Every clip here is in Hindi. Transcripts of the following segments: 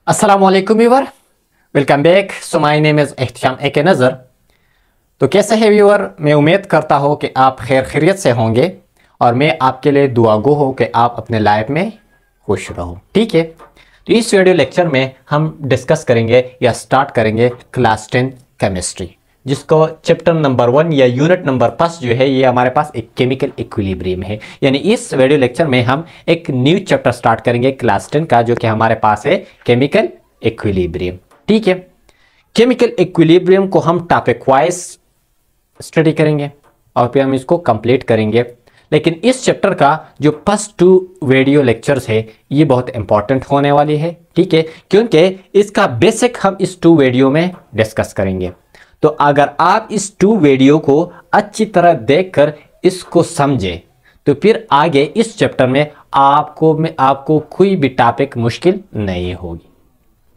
अस्सलाम वालेकुम viewer, welcome back. So my name is Ehtisham AK Nazar. तो कैसे है व्यूअर? मैं उम्मीद करता हूँ कि आप खैर खैरियत से होंगे और मैं आपके लिए दुआ गो हूँ कि आप अपने लाइफ में खुश रहो। ठीक है, तो इस वीडियो लेक्चर में हम डिस्कस करेंगे या स्टार्ट करेंगे क्लास 10 केमिस्ट्री, जिसको चैप्टर नंबर 1 या यूनिट नंबर 1 जो है ये हमारे पास एक केमिकल इक्विलिब्रियम है। यानी इस वीडियो लेक्चर में हम एक न्यू चैप्टर स्टार्ट करेंगे क्लास 10 का, जो कि हमारे पास है केमिकल इक्विलिब्रियम। ठीक है, केमिकल इक्विलिब्रियम को हम टॉपिक वाइज स्टडी करेंगे और फिर हम इसको कंप्लीट करेंगे। लेकिन इस चैप्टर का जो फर्स्ट 2 वीडियो लेक्चर्स है ये बहुत इंपॉर्टेंट होने वाली है। ठीक है, क्योंकि इसका बेसिक हम इस 2 वीडियो में डिस्कस करेंगे। तो अगर आप इस 2 वीडियो को अच्छी तरह देखकर इसको समझे तो फिर आगे इस चैप्टर में आपको कोई भी टॉपिक मुश्किल नहीं होगी।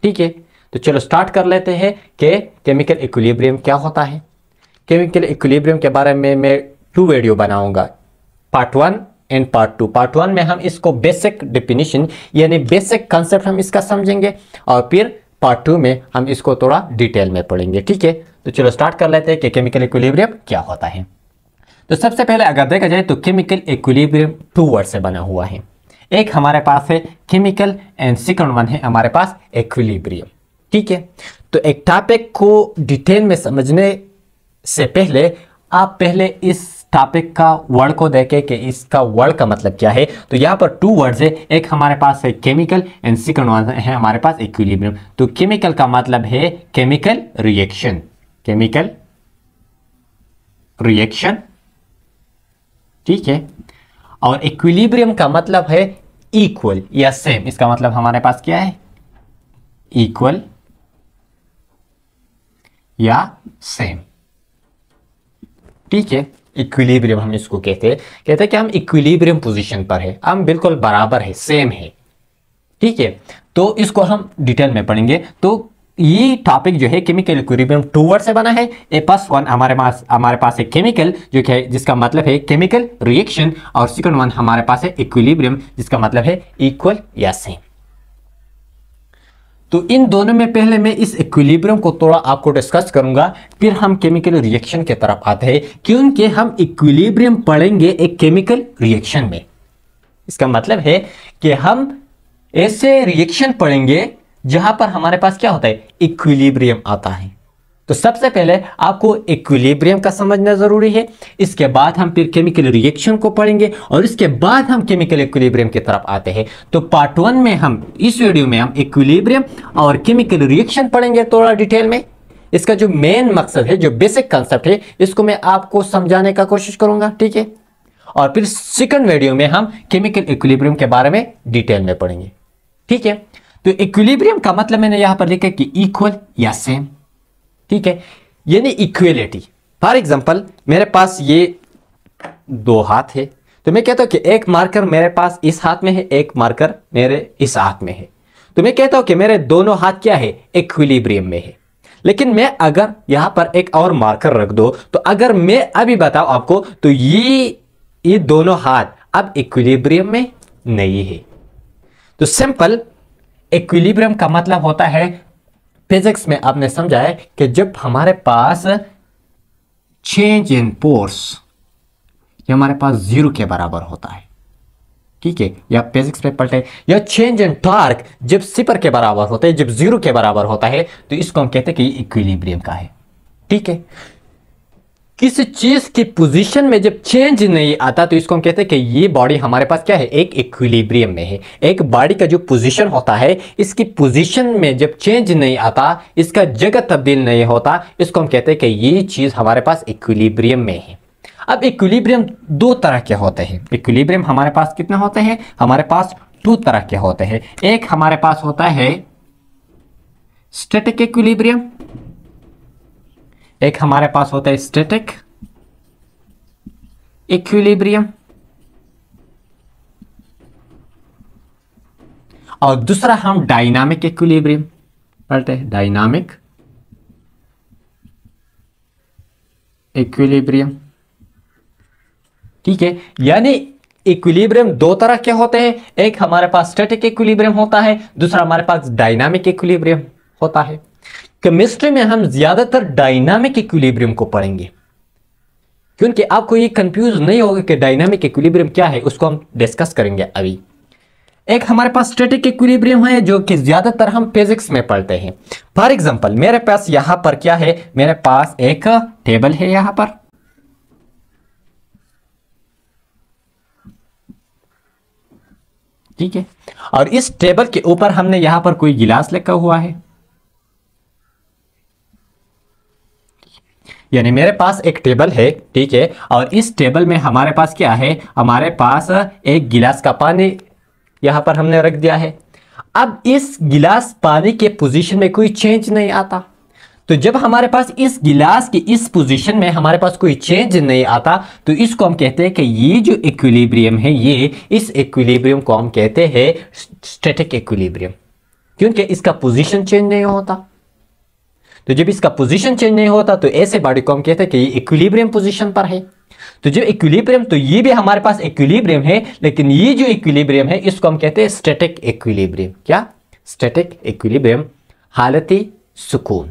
ठीक है, तो चलो स्टार्ट कर लेते हैं कि केमिकल इक्विलिब्रियम क्या होता है। केमिकल इक्विलिब्रियम के बारे में मैं 2 वीडियो बनाऊंगा, पार्ट 1 एंड पार्ट 2। पार्ट 1 में हम इसको बेसिक डेफिनेशन यानी बेसिक कंसेप्ट हम इसका समझेंगे और फिर पार्ट 2 में हम इसको थोड़ा डिटेल में पढ़ेंगे। ठीक है, तो चलो स्टार्ट कर लेते हैं कि केमिकल इक्विलिब्रियम क्या होता है। तो सबसे पहले अगर देखा जाए तो केमिकल इक्विलिब्रियम 2 वर्ड से बना हुआ है। एक हमारे पास है केमिकल एंड सेकंड वन है हमारे पास इक्विलिब्रियम। ठीक है, तो एक टॉपिक को डिटेल में समझने से पहले आप पहले इस टॉपिक का वर्ड को देखें कि इसका वर्ड का मतलब क्या है। तो यहाँ पर 2 वर्ड्स है, एक हमारे पास है केमिकल एंड सेकंड वन है हमारे पास इक्विलिब्रियम। तो केमिकल का मतलब है केमिकल रिएक्शन, केमिकल रिएक्शन। ठीक है, और इक्विलिब्रियम का मतलब है इक्वल या सेम। इसका मतलब हमारे पास क्या है? इक्वल या सेम। ठीक है, इक्विलिब्रियम हम इसको कहते हैं कि हम इक्विलिब्रियम पोजीशन पर है, हम बिल्कुल बराबर है, सेम है। ठीक है, तो इसको हम डिटेल में पढ़ेंगे। तो ये टॉपिक जो है केमिकल इक्विलिब्रियम 2 वर्ड से बना है। ए प्लस वन हमारे पास है केमिकल जो कि जिसका मतलब है केमिकल रिएक्शन, और सेकंड वन हमारे पास है इक्विलिब्रियम जिसका मतलब है इक्वल या सेम। तो इन दोनों में पहले मैं इस इक्विलिब्रियम को थोड़ा आपको डिस्कस करूंगा, फिर हम केमिकल रिएक्शन की तरफ आते हैं, क्योंकि हम इक्विलिब्रियम पढ़ेंगे एक केमिकल रिएक्शन में। इसका मतलब है कि हम ऐसे रिएक्शन पढ़ेंगे जहां पर हमारे पास क्या होता है? इक्विलिब्रियम आता है। तो सबसे पहले आपको इक्विलिब्रियम का समझना जरूरी है, इसके बाद हम फिर केमिकल रिएक्शन को पढ़ेंगे और इसके बाद हम केमिकल इक्विलिब्रियम की तरफ आते हैं। तो पार्ट 1 में हम इस वीडियो में हम इक्विलिब्रियम और केमिकल रिएक्शन पढ़ेंगे थोड़ा डिटेल में। इसका जो मेन मकसद है, जो बेसिक कंसेप्ट है, इसको मैं आपको समझाने का कोशिश करूंगा। ठीक है, और फिर सेकंड वीडियो में हम केमिकल इक्विलिब्रियम के बारे में डिटेल में पढ़ेंगे। ठीक है, तो इक्विलिब्रियम का मतलब मैंने यहां पर लिखा कि इक्वल या सेम। ठीक है, यानी इक्वेलिटी। फॉर एग्जांपल मेरे पास ये 2 हाथ है, तो मैं कहता हूं कि एक मार्कर मेरे पास इस हाथ में है, एक मार्कर मेरे इस हाथ में है। तो मैं कहता हूं कि मेरे दोनों हाथ क्या है? इक्विलिब्रियम में है। लेकिन मैं अगर यहां पर एक और मार्कर रख दो, तो अगर मैं अभी बताऊं आपको, तो ये दोनों हाथ अब इक्विलिब्रियम में नहीं है। तो सिंपल इक्विलिब्रियम का मतलब होता है, फिजिक्स में आपने समझा है कि जब हमारे पास चेंज इन फोर्स ये हमारे पास 0 के बराबर होता है। ठीक है, या फिजिक्स में पढ़ते हैं, या चेंज इन टॉर्क जब 0 के बराबर होता है, जब 0 के बराबर होता है, तो इसको हम कहते हैं कि इक्विलिब्रियम का है। ठीक है, किसी चीज की पोजीशन में जब चेंज नहीं आता तो इसको हम कहते हैं कि ये बॉडी हमारे पास क्या है? एक इक्विलिब्रियम में है। एक बॉडी का जो पोजीशन होता है, इसकी पोजीशन में जब चेंज नहीं आता, इसका जगह तब्दील नहीं होता, इसको हम कहते हैं कि ये चीज हमारे पास इक्विलिब्रियम में है। अब इक्विलिब्रियम 2 तरह के होते हैं। इक्विलिब्रियम हमारे पास कितने होते हैं? हमारे पास 2 तरह के होते हैं। एक हमारे पास होता है स्टैटिक इक्विलिब्रियम, एक हमारे पास होता है स्टैटिक इक्विलिब्रियम, और दूसरा हम डायनामिक इक्विलिब्रियम पढ़ते हैं, डायनामिक इक्विलिब्रियम। ठीक है, यानी इक्विलिब्रियम दो तरह के होते हैं, एक हमारे पास स्टैटिक इक्विलिब्रियम होता है, दूसरा हमारे पास डायनामिक इक्विलिब्रियम होता है। केमिस्ट्री में हम ज्यादातर डायनामिक इक्विलिब्रियम को पढ़ेंगे, क्योंकि आपको ये कंफ्यूज नहीं होगा कि डायनामिक इक्विलिब्रियम क्या है, उसको हम डिस्कस करेंगे अभी। एक हमारे पास स्टैटिक इक्विलिब्रियम है जो कि ज्यादातर हम फिजिक्स में पढ़ते हैं। फॉर एग्जांपल मेरे पास यहां पर क्या है, मेरे पास एक टेबल है यहां पर, ठीक है, और इस टेबल के ऊपर हमने यहां पर कोई गिलास रखा हुआ है, यानी मेरे पास एक टेबल है, ठीक है, और इस टेबल में हमारे पास क्या है, हमारे पास एक गिलास का पानी यहां पर हमने रख दिया है। अब इस गिलास पानी के पोजीशन में कोई चेंज नहीं आता, तो जब हमारे पास इस गिलास की इस पोजीशन में हमारे पास कोई चेंज नहीं आता, तो इसको हम कहते हैं कि ये जो इक्विलिब्रियम है, ये इस इक्विलिब्रियम को हम कहते हैं स्टैटिक इक्विलिब्रियम, क्योंकि इसका पोजीशन चेंज नहीं होता। तो जब इसका पोजीशन चेंज नहीं होता तो ऐसे बॉडी को हम कहते हैं कि ये इक्विलिब्रियम पोजीशन पर है। तो जो इक्विलिब्रियम, तो ये भी हमारे पास इक्विलिब्रियम है, लेकिन ये जो इक्विलिब्रियम है इसको हम कहते हैं स्टैटिक इक्विलिब्रियम। क्या? स्टैटिक इक्विलिब्रियम, हालती सुकून,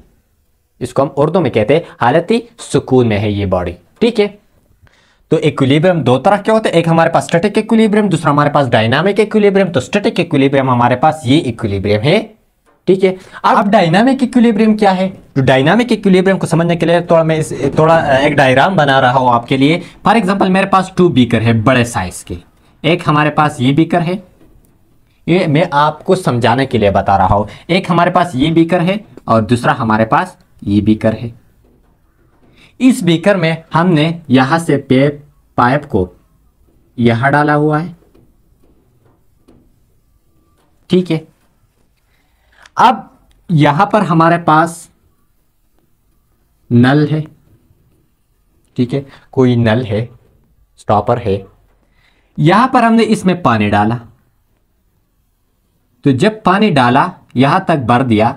इसको हम उर्दू में कहते हैं हालती सुकून में है ये बॉडी, ठीक है। तो इक्विलिब्रियम दो तरह के होते हैं, एक हमारे पास स्टैटिक इक्विलिब्रियम, दूसरा हमारे पास डायनामिक इक्विलिब्रियम। तो स्टैटिक इक्विलिब्रियम हमारे पास ये इक्विलिब्रियम है, ठीक है। अब डायनामिक इक्विलिब्रियम क्या है? तो डायनामिक इक्विलिब्रियम को समझने के लिए थोड़ा एक डायग्राम बना रहा हूं आपके लिए। फॉर एग्जांपल मेरे पास 2 बीकर है बड़े साइज के, एक हमारे पास ये बीकर है, ये मैं आपको समझाने के लिए बता रहा हूं। एक हमारे पास ये बीकर है और दूसरा हमारे पास ये बीकर है। इस बीकर में हमने यहां से पाइप को यहां डाला हुआ है, ठीक है। अब यहां पर हमारे पास नल है, ठीक है, कोई नल है, स्टॉपर है। यहां पर हमने इसमें पानी डाला, तो जब पानी डाला यहां तक भर दिया,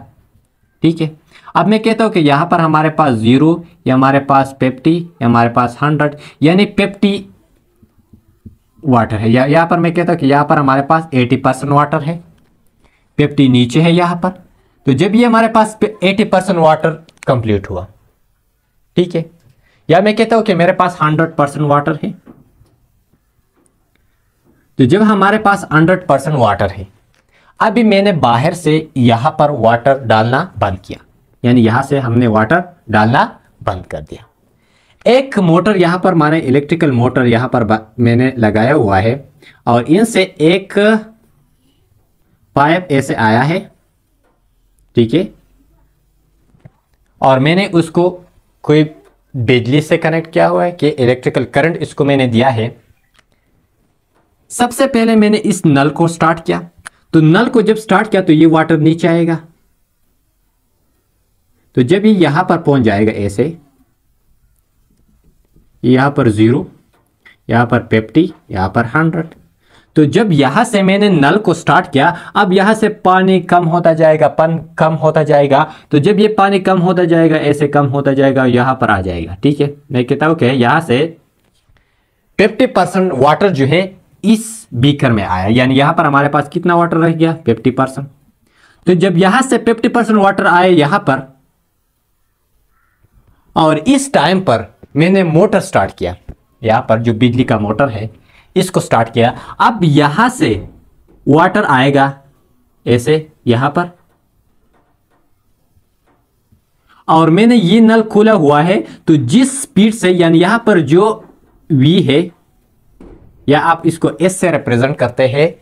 ठीक है। अब मैं कहता हूं कि यहां पर हमारे पास 0 या हमारे पास 50 या हमारे पास 100, यानी 50 वाटर है। या यहां पर मैं कहता हूं कि यहां पर हमारे पास 80% वाटर है, 50 नीचे है यहां पर। तो जब ये हमारे पास 80% वाटर कंप्लीट हुआ, ठीक है, या मैं कहता हूं कि मेरे पास 100% वाटर है। तो जब हमारे पास 100% वाटर है, अभी मैंने बाहर से यहां पर वाटर डालना बंद किया, यानी यहां से हमने वाटर डालना बंद कर दिया। एक मोटर यहां पर, माने इलेक्ट्रिकल मोटर यहां पर मैंने लगाया हुआ है, और इनसे एक पाइप ऐसे आया है, ठीक है, और मैंने उसको कोई बिजली से कनेक्ट किया हुआ है कि इलेक्ट्रिकल करंट इसको मैंने दिया है। सबसे पहले मैंने इस नल को स्टार्ट किया, तो नल को जब स्टार्ट किया तो ये वाटर नीचे आएगा। तो जब ये यहां पर पहुंच जाएगा ऐसे, यहां पर 0, यहां पर 50, यहां पर 100, तो जब यहां से मैंने नल को स्टार्ट किया, अब यहां से पानी कम होता जाएगा, कम होता जाएगा। तो जब ये पानी कम होता जाएगा, ऐसे कम होता जाएगा, यहां पर आ जाएगा, ठीक है। मैं कहता हूं कि यहां से 50% वाटर जो है इस बीकर में आया, यानी यहां पर हमारे पास कितना वाटर रह गया? 50%। तो जब यहां से 50% वाटर आए यहां पर, और इस टाइम पर मैंने मोटर स्टार्ट किया, यहां पर जो बिजली का मोटर है इसको स्टार्ट किया। अब यहां से वाटर आएगा ऐसे यहां पर, और मैंने ये नल खोला हुआ है, तो जिस स्पीड से, यानी यहां पर जो V है, या आप इसको S से रिप्रेजेंट करते हैं,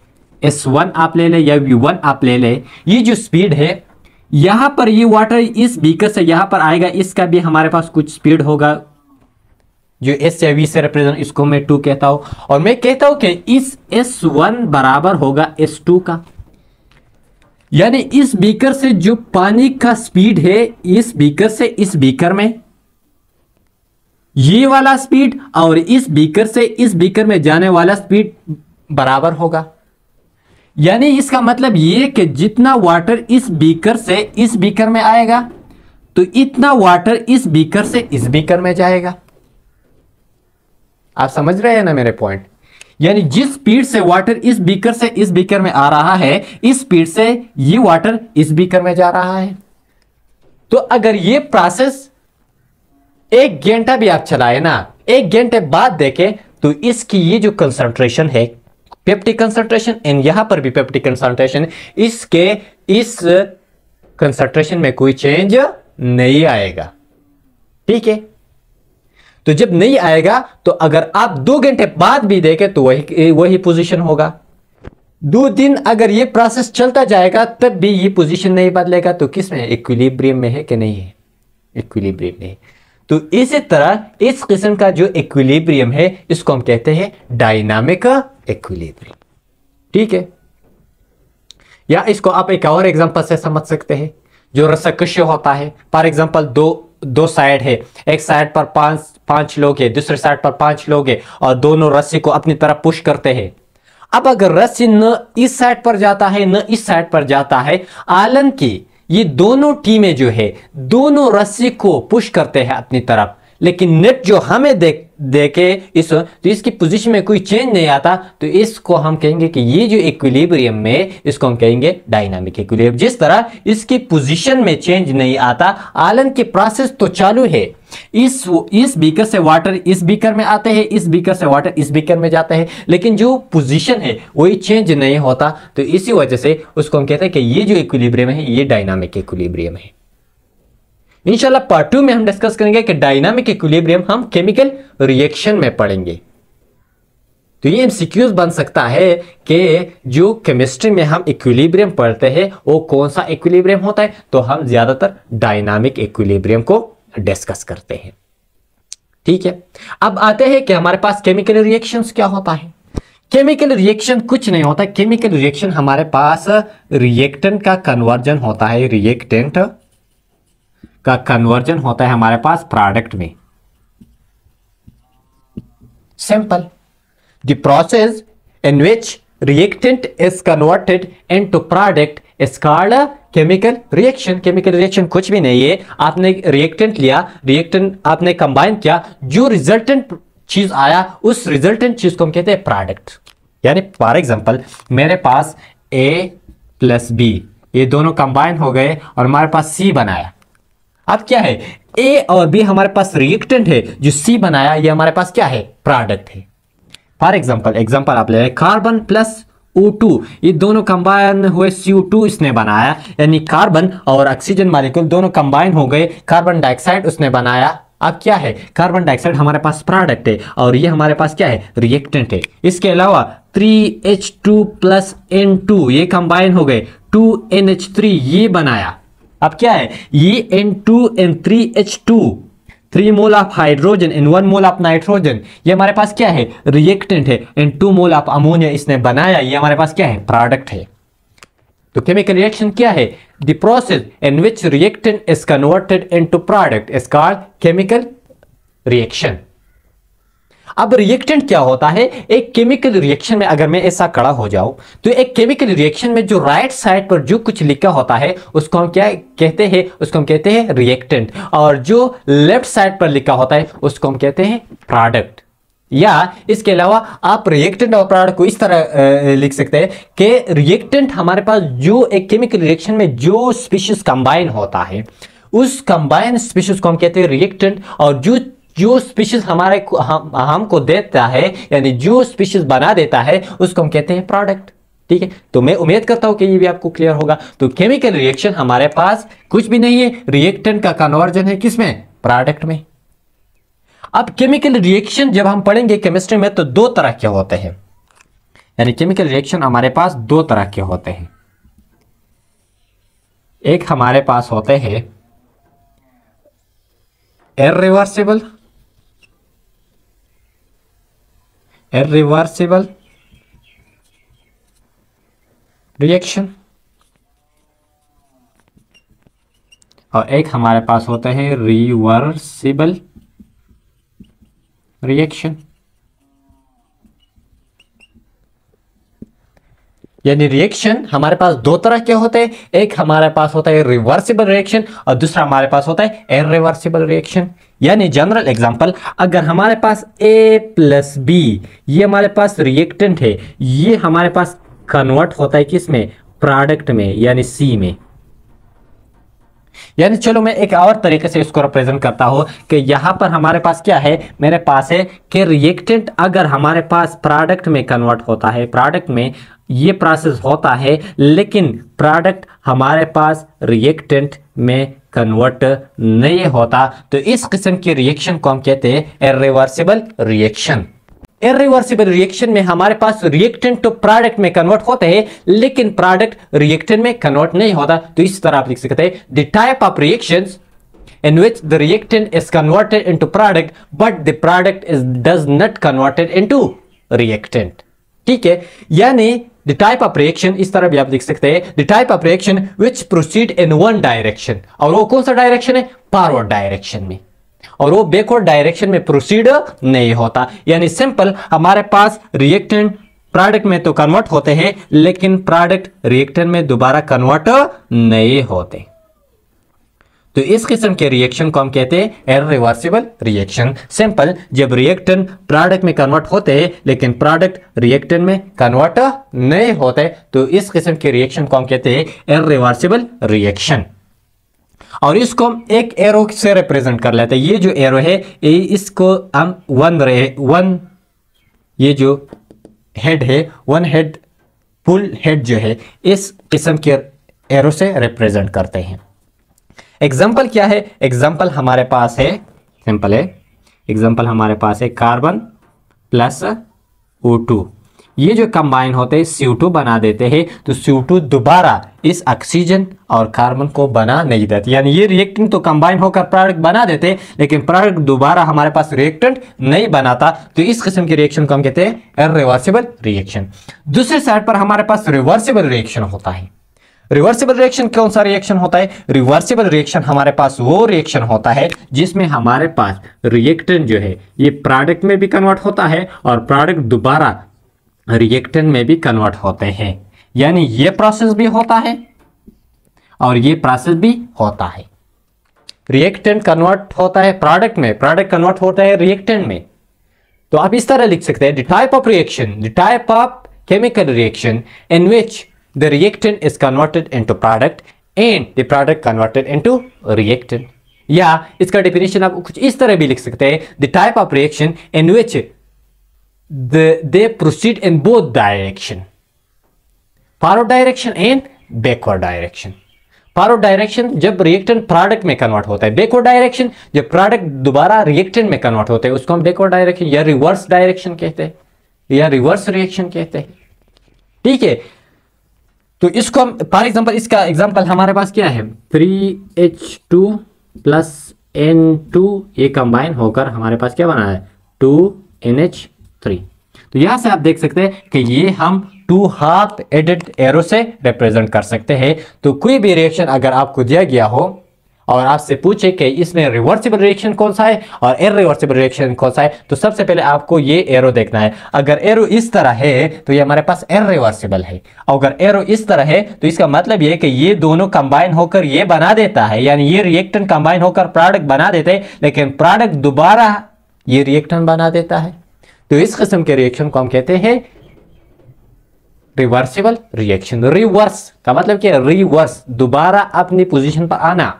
S1 आप ले ले या V1 आप ले ले, ये जो स्पीड है यहां पर ये वाटर इस बीकर से यहां पर आएगा, इसका भी हमारे पास कुछ स्पीड होगा जो S या V से रिप्रेजेंट, इसको मैं 2 कहता हूं, और मैं कहता हूं कि इस S1 बराबर होगा S2 का। यानी इस बीकर से जो पानी का स्पीड है, इस बीकर से इस बीकर में ये वाला स्पीड, और इस बीकर से इस बीकर में जाने वाला स्पीड बराबर होगा। यानी इसका मतलब ये कि जितना वाटर इस बीकर से इस बीकर में आएगा, तो इतना वाटर इस बीकर से इस बीकर में जाएगा। आप समझ रहे हैं ना मेरे पॉइंट? यानी जिस स्पीड से वाटर इस बीकर से इस बीकर में आ रहा है, इस स्पीड से ये वाटर इस बीकर में जा रहा है। तो अगर ये प्रोसेस 1 घंटा भी आप चलाए ना, 1 घंटे बाद देखें तो इसकी ये जो कंसंट्रेशन है, पेप्टिक कंसंट्रेशन, एंड यहां पर भी पेप्टिक कंसंट्रेशन, इसके इस कंसंट्रेशन में कोई चेंज नहीं आएगा। ठीक है, तो जब नहीं आएगा तो अगर आप 2 घंटे बाद भी देखें तो वही पोजीशन होगा। 2 दिन अगर ये प्रोसेस चलता जाएगा तब भी ये पोजीशन नहीं बदलेगा। तो किस में, इक्विलिब्रियम में है कि नहीं है, इक्विलिब्रियम में है। तो इसी तरह इस किस्म का जो इक्विलिब्रियम है इसको हम कहते हैं डायनामिक इक्विलिब्रियम। ठीक है, या इसको आप एक और एग्जांपल से समझ सकते हैं, जो रस्साकशी होता है। फॉर एग्जांपल दो साइड है, एक साइड पर पांच लोग है, दूसरे साइड पर 5 लोग है, और दोनों रस्सी को अपनी तरफ पुश करते हैं। अब अगर रस्सी न इस साइड पर जाता है न इस साइड पर जाता है, आलन की ये दोनों टीमें जो है दोनों रस्सी को पुश करते हैं अपनी तरफ, लेकिन नेट जो हमें देखे तो इसकी पोजीशन में कोई चेंज नहीं आता। तो इसको हम कहेंगे कि ये जो इक्विलिब्रियम में, इसको हम कहेंगे डायनामिक इक्विलिब्रियम। जिस तरह इसकी पोजीशन में चेंज नहीं आता, आलन की प्रोसेस तो चालू है, इस बीकर से वाटर इस बीकर में आते हैं, इस बीकर से वाटर इस बीकर में जाते हैं, लेकिन जो पोजीशन है वही चेंज नहीं होता। तो इसी वजह से उसको हम कहते हैं कि ये जो इक्विलिब्रियम है ये डायनामिक इक्विलिब्रियम है। इंशाल्लाह पार्ट 2 में हम डिस्कस करेंगे कि डायनामिक इक्विलिब्रियम हम केमिकल रिएक्शन में पढ़ेंगे। तो ये एमसीक्यूज बन सकता है कि जो केमिस्ट्री में हम इक्विलिब्रियम पढ़ते हैं वो कौन सा इक्विलिब्रियम होता है, तो हम ज्यादातर डायनामिक इक्विलिब्रियम को डिस्कस करते हैं। ठीक है, अब आते हैं कि हमारे पास केमिकल रिएक्शंस क्या होता है। केमिकल रिएक्शन कुछ नहीं होता। केमिकल रिएक्शन हमारे पास रिएक्टेंट का कन्वर्जन होता है, रिएक्टेंट का कन्वर्जन होता है हमारे पास प्रोडक्ट में। Simple, the process in which reactant is converted into product is called chemical reaction. Chemical reaction कुछ भी नहीं है, आपने रिएक्टेंट लिया, रिएक्टेंट आपने कंबाइन किया, जो रिजल्टेंट चीज आया उस रिजल्टेंट चीज को हम कहते हैं प्रोडक्ट। यानी फॉर एग्जांपल मेरे पास A प्लस B ये दोनों कंबाइन हो गए और हमारे पास C बनाया। अब क्या है, A और B हमारे पास रिएक्टेंट है, जो C बनाया ये हमारे पास क्या है, प्रोडक्ट है। फॉर एग्जांपल आप ले कार्बन प्लस O2 ये दोनों कंबाइन हुए, CO2 इसने बनाया, यानी कार्बन और ऑक्सीजन मॉलिक्यूल दोनों कंबाइन हो गए, कार्बन डाइऑक्साइड उसने बनाया। अब क्या है, कार्बन डाइऑक्साइड हमारे पास प्रोडक्ट है और ये हमारे पास क्या है, रिएक्टेंट है। इसके अलावा 3H2 प्लस N2 ये कंबाइन हो गए, 2NH3 ये बनाया। अब क्या है, ये N2 and 3H2 3 mole of hydrogen and 1 mole of nitrogen ये हमारे पास क्या है, रिएक्टेंट है, एंड 2 मोल ऑफ अमोनिया इसने बनाया, ये हमारे पास क्या है, प्रोडक्ट है। तो केमिकल रिएक्शन क्या है, the process in which reactant is converted into product is called chemical reaction. अब रिएक्टेंट क्या होता है, एक केमिकल रिएक्शन में अगर मैं ऐसा खड़ा हो जाऊं तो एक केमिकल रिएक्शन में जो राइट साइड पर जो कुछ लिखा होता है उसको हम क्या कहते हैं, उसको हम कहते हैं रिएक्टेंट, और जो लेफ्ट साइड पर लिखा होता है उसको हम कहते हैं प्रोडक्ट। या इसके अलावा आप रिएक्टेंट और प्रोडक्ट को इस तरह लिख सकते हैं कि रिएक्टेंट हमारे पास जो एक केमिकल रिएक्शन में जो स्पीशीज कंबाइन होता है उस कंबाइन स्पीशीज को हम कहते हैं रिएक्टेंट, और जो स्पीशीज हमारे हमको देता है यानी जो स्पीशीज बना देता है उसको हम कहते हैं प्रोडक्ट। ठीक है, तो मैं उम्मीद करता हूं कि ये भी आपको क्लियर होगा। तो केमिकल रिएक्शन हमारे पास कुछ भी नहीं है, रिएक्टेंट का कन्वर्जन है किसमें, प्रोडक्ट में। अब केमिकल रिएक्शन जब हम पढ़ेंगे केमिस्ट्री में तो 2 तरह के होते हैं, यानी केमिकल रिएक्शन हमारे पास 2 तरह के होते हैं। एक हमारे पास होते हैं इर्रिवर्सिबल रिएक्शन, और एक हमारे पास होता है रिवर्सिबल रिएक्शन। यानी रिएक्शन हमारे पास दो तरह के होते हैं, एक हमारे पास होता है रिवर्सिबल रिएक्शन और दूसरा हमारे पास होता है इरिवर्सिबल रिएक्शन। यानी जनरल एग्जांपल, अगर हमारे पास A प्लस बी ये हमारे पास रिएक्टेंट है, ये हमारे पास कन्वर्ट होता है किसमें, प्रोडक्ट में, यानी C में। यानी चलो मैं एक और तरीके से इसको रिप्रेजेंट करता हूं कि यहां पर हमारे पास क्या है, मेरे पास है कि रिएक्टेंट अगर हमारे पास प्रोडक्ट में कन्वर्ट होता है, प्रोडक्ट में ये प्रोसेस होता है, लेकिन प्रोडक्ट हमारे पास रिएक्टेंट में कन्वर्ट नहीं होता, तो इस किस्म के रिएक्शन को हम कहते हैं इरिवर्सिबल रिएक्शन। इरिवर्सिबल रिएक्शन में हमारे पास रिएक्टेंट तो प्रोडक्ट में कन्वर्ट होते हैं, लेकिन प्रोडक्ट रिएक्टेंट में कन्वर्ट नहीं होता। तो इस तरह आप लिख सकते हैं, the type of reactions in which the reactant is converted into product but the product does not converted into reactant। ठीक है, यानी the type of reaction इस तरह भी आप लिख सकते हैं, the type of reaction which proceed in one direction, और वो कौन सा डायरेक्शन है, फॉरवर्ड डायरेक्शन में, और वो बैकवर्ड डायरेक्शन में प्रोसीड नहीं होता। यानी सिंपल, हमारे पास रिएक्टेंट प्रोडक्ट में तो कन्वर्ट होते हैं, लेकिन प्रोडक्ट रिएक्टेंट में दोबारा कन्वर्ट नहीं होते। तो इस किस्म के रिएक्शन को हम कहते हैं इरिवर्सिबल रिएक्शन। सिंपल, जब रिएक्टेंट प्रोडक्ट में कन्वर्ट होते हैं लेकिन प्रोडक्ट रिएक्टेंट में कन्वर्ट नहीं होते, तो इस किस्म के रिएक्शन को हम कहते हैं इरिवर्सिबल रिएक्शन। और इसको हम एक एरो से रिप्रेजेंट कर लेते हैं। ये जो एरो है, इसको हम वन ये जो हेड है, वन हेड पुल हेड जो है, इस किस्म के एरो से रिप्रेजेंट करते हैं। एग्जाम्पल क्या है, एग्जाम्पल हमारे पास है, सिंपल है, एग्जाम्पल हमारे पास है कार्बन प्लस O2, ये जो कंबाइन होते हैं CO2 बना देते हैं, तो CO2 दोबारा इस ऑक्सीजन और कार्बन को बना नहीं देते। यानी ये रिएक्टेंट तो कंबाइन होकर प्रोडक्ट बना देते हैं, लेकिन प्रोडक्ट दोबारा हमारे पास रिएक्टेंट नहीं बनाता। तो इस किस्म के रिएक्शन को हम कहते हैं इरिवर्सिबल रिएक्शन। दूसरे साइड पर हमारे पास रिवर्सिबल रिएक्शन होता है। रिवर्सिबल रिएक्शन कौन सा रिएक्शन होता है, रिवर्सिबल रिएक्शन हमारे पास वो रिएक्शन होता है जिसमें हमारे पास रिएक्टेंट जो है ये प्रोडक्ट में भी कन्वर्ट होता है और प्रोडक्ट दोबारा रिएक्टेंट में भी कन्वर्ट होते हैं। यानी ये प्रोसेस भी होता है और ये प्रोसेस भी होता है। रिएक्टेंट कन्वर्ट होता है प्रोडक्ट में, प्रोडक्ट कन्वर्ट होता है रिएक्टेंट में। तो आप इस तरह लिख सकते हैं, the type of reaction, the type of chemical reaction in which the reactant is converted into product and the product converted into reactant। या इसका डेफिनेशन आप कुछ इस तरह भी लिख सकते हैं, the type of reaction in which they proceed in both direction, forward direction and backward direction। Forward direction जब रिएक्टेंट प्रोडक्ट में कन्वर्ट होता है, बैकवर्ड डायरेक्शन जब प्रोडक्ट दोबारा रिएक्टेंट में कन्वर्ट होते हैं, उसको हम बैकवर्ड डायरेक्शन या रिवर्स डायरेक्शन कहते हैं या रिवर्स रिएक्शन कहते हैं। ठीक है, तो इसको हम फॉर एग्जांपल, इसका एग्जांपल हमारे पास क्या है, 3H2 प्लस N2 ये कंबाइन होकर हमारे पास क्या बना है, 2NH3। तो यहां से आप देख सकते हैं कि ये हम 2 हाफ एडेड एरो से रिप्रेजेंट कर सकते हैं। तो कोई भी रिएक्शन अगर आपको दिया गया हो और आपसे पूछे कि इसमें रिवर्सिबल रिएक्शन कौन सा है और इरिवर्सिबल रिएक्शन कौन सा है, तो सबसे पहले आपको ये एरो देखना है। अगर एरो इस तरह है तो ये हमारे पास इरिवर्सिबल है, और अगर एरो इस तरह है तो इसका मतलब ये है कि ये दोनों कंबाइन होकर ये बना देता है, यानी ये रिएक्टेंट कंबाइन होकर प्रोडक्ट बना देते हैं, लेकिन प्रोडक्ट दोबारा ये रिएक्टेंट बना देता है। तो इस किस्म के रिएक्शन को हम कहते हैं रिवर्सिबल रिएक्शन। रिवर्स का मतलब क्या है, रिवर्स, दोबारा अपनी पोजीशन पर आना।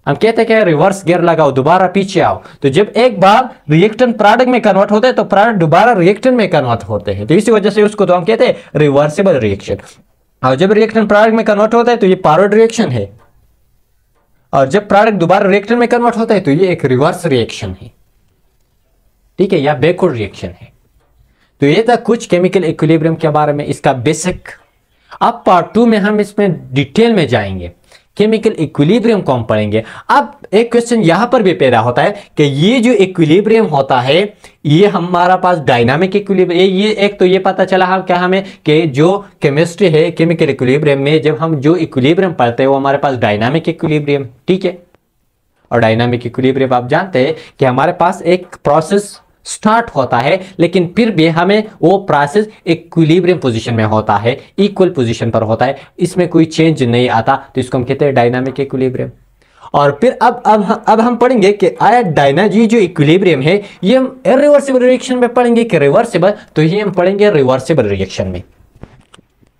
हम कहते हैं कि रिवर्स गियर लगाओ, दोबारा पीछे आओ। तो जब एक बार रिएक्टेंट प्रोडक्ट में कन्वर्ट होते हैं तो प्रोडक्ट दोबारा रिएक्टेंट में कन्वर्ट होते हैं, तो इसी वजह से उसको तो हम कहते हैं रिवर्सिबल रिएक्शन। और जब रिएक्टेंट प्रोडक्ट में कन्वर्ट होता है तो ये फॉरवर्ड रिएक्शन है, और जब प्रोडक्ट दोबारा रिएक्टेंट में कन्वर्ट होता है तो ये एक रिवर्स रिएक्शन है। ठीक है, या बैकवर्ड रिएक्शन है। तो ये था कुछ केमिकल इक्विलिब्रियम के बारे में, इसका बेसिक। अब पार्ट 2 में हम इसमें डिटेल में जाएंगे, केमिकल इक्विलिब्रियम को हम पढ़ेंगे। अब एक क्वेश्चन यहां पर भी पैदा होता है कि ये जो इक्विलिब्रियम होता है ये हमारा पास डायनामिक इक्विलिब्रियम, ये एक तो ये पता चला हम क्या हमें कि जो केमिस्ट्री है केमिकल इक्विलिब्रियम में जब हम जो इक्विलिब्रियम पढ़ते हैं वो हमारे पास डायनामिक इक्विलिब्रियम। ठीक है, और डायनामिक इक्विलिब्रियम आप जानते हैं कि हमारे पास एक प्रोसेस स्टार्ट होता है, लेकिन फिर भी हमें वो प्रोसेस इक्विलिब्रियम पोजीशन में होता है, इक्वल पोजीशन पर होता है, इसमें कोई चेंज नहीं आता, तो इसको हम कहते हैं डायनामिक इक्विलिब्रियम। और फिर अब हम पढ़ेंगे कि आया डायनाजी जो इक्विलिब्रियम है ये हम इरिवर्सिबल रिएक्शन में पढ़ेंगे कि रिवर्सिबल, तो ये हम पढ़ेंगे रिवर्सिबल रिएक्शन में।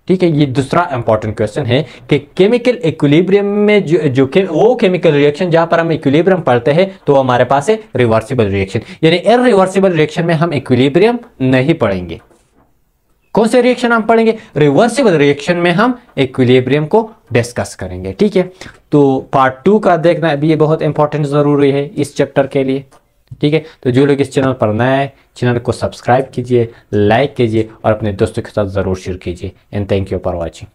ठीक है, ये दूसरा इंपॉर्टेंट क्वेश्चन है कि केमिकल इक्विलिब्रियम में वो केमिकल रिएक्शन जहां पर हम इक्विलिब्रियम पढ़ते हैं तो हमारे पास है रिवर्सिबल रिएक्शन, यानी इरिवर्सिबल रिएक्शन में हम इक्विलिब्रियम नहीं पढ़ेंगे। कौन से रिएक्शन हम पढ़ेंगे? रिवर्सिबल रिएक्शन में हम इक्विलिब्रियम को डिस्कस करेंगे। ठीक है, तो पार्ट 2 का देखना भी ये बहुत इंपॉर्टेंट जरूरी है इस चैप्टर के लिए। ठीक है, तो जो लोग इस चैनल पर नए हैं, चैनल को सब्सक्राइब कीजिए, लाइक कीजिए और अपने दोस्तों के साथ जरूर शेयर कीजिए। And thank you for watching.